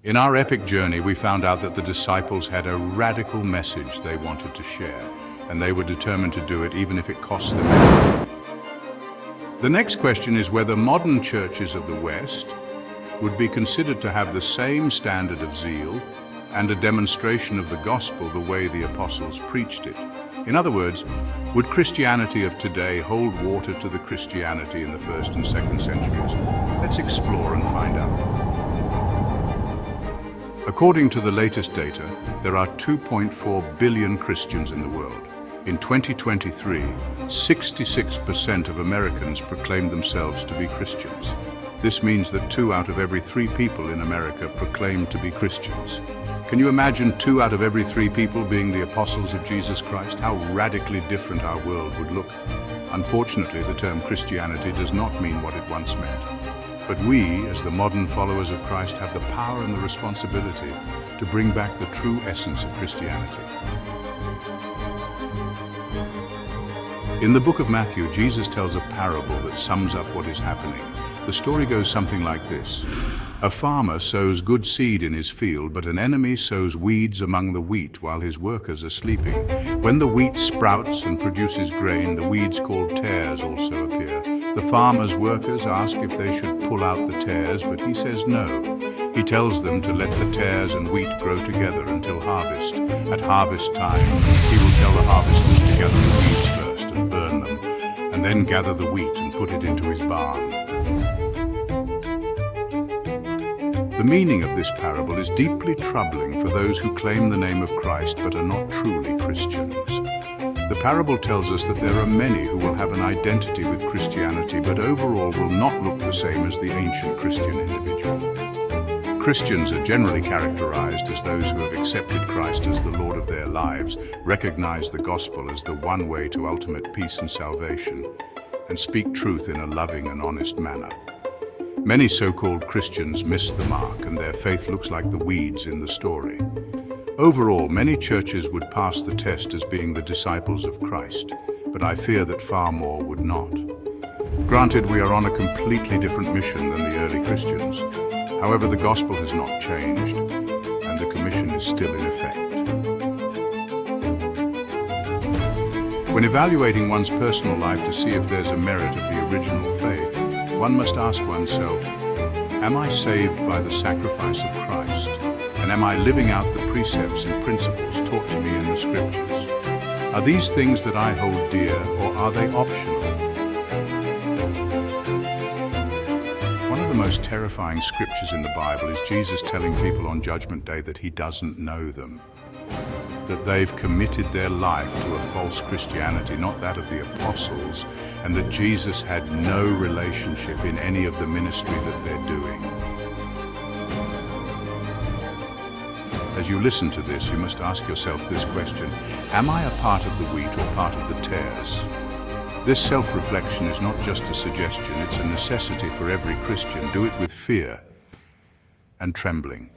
In our epic journey, we found out that the disciples had a radical message they wanted to share, and they were determined to do it even if it cost them everything. The next question is whether modern churches of the West would be considered to have the same standard of zeal and a demonstration of the gospel the way the apostles preached it. In other words, would Christianity of today hold water to the Christianity in the 1st and 2nd centuries? Let's explore and find out. According to the latest data, there are 2.4 billion Christians in the world. In 2023, 66% of Americans proclaimed themselves to be Christians. This means that 2 out of every 3 people in America proclaim to be Christians. Can you imagine 2 out of every 3 people being the apostles of Jesus Christ? How radically different our world would look. Unfortunately, the term Christianity does not mean what it once meant. But we, as the modern followers of Christ, have the power and the responsibility to bring back the true essence of Christianity. In the book of Matthew, Jesus tells a parable that sums up what is happening. The story goes something like this. A farmer sows good seed in his field, but an enemy sows weeds among the wheat while his workers are sleeping. When the wheat sprouts and produces grain, the weeds called tares also appear. The farmer's workers ask if they should pull out the tares, but he says no. He tells them to let the tares and wheat grow together until harvest. At harvest time, he will tell the harvesters to gather the weeds first and burn them, and then gather the wheat and put it into his barn. The meaning of this parable is deeply troubling for those who claim the name of Christ but are not truly Christians. The parable tells us that there are many who will have an identity with Christianity but overall will not look the same as the ancient Christian individual. Christians are generally characterized as those who have accepted Christ as the Lord of their lives, recognize the gospel as the one way to ultimate peace and salvation, and speak truth in a loving and honest manner. Many so-called Christians miss the mark, and their faith looks like the weeds in the story. Overall, many churches would pass the test as being the disciples of Christ, but I fear that far more would not. Granted, we are on a completely different mission than the early Christians. However, the gospel has not changed, and the commission is still in effect. When evaluating one's personal life to see if there's a merit of the original faith, one must ask oneself, am I saved by the sacrifice of Christ? And am I living out the precepts and principles taught to me in the scriptures? Are these things that I hold dear, or are they optional? One of the most terrifying scriptures in the Bible is Jesus telling people on Judgment Day that he doesn't know them, that they've committed their life to a false Christianity, not that of the apostles, and that Jesus had no relationship in any of the ministry that they're doing. As you listen to this, you must ask yourself this question: am I a part of the wheat or part of the tares? This self-reflection is not just a suggestion, it's a necessity for every Christian. Do it with fear and trembling.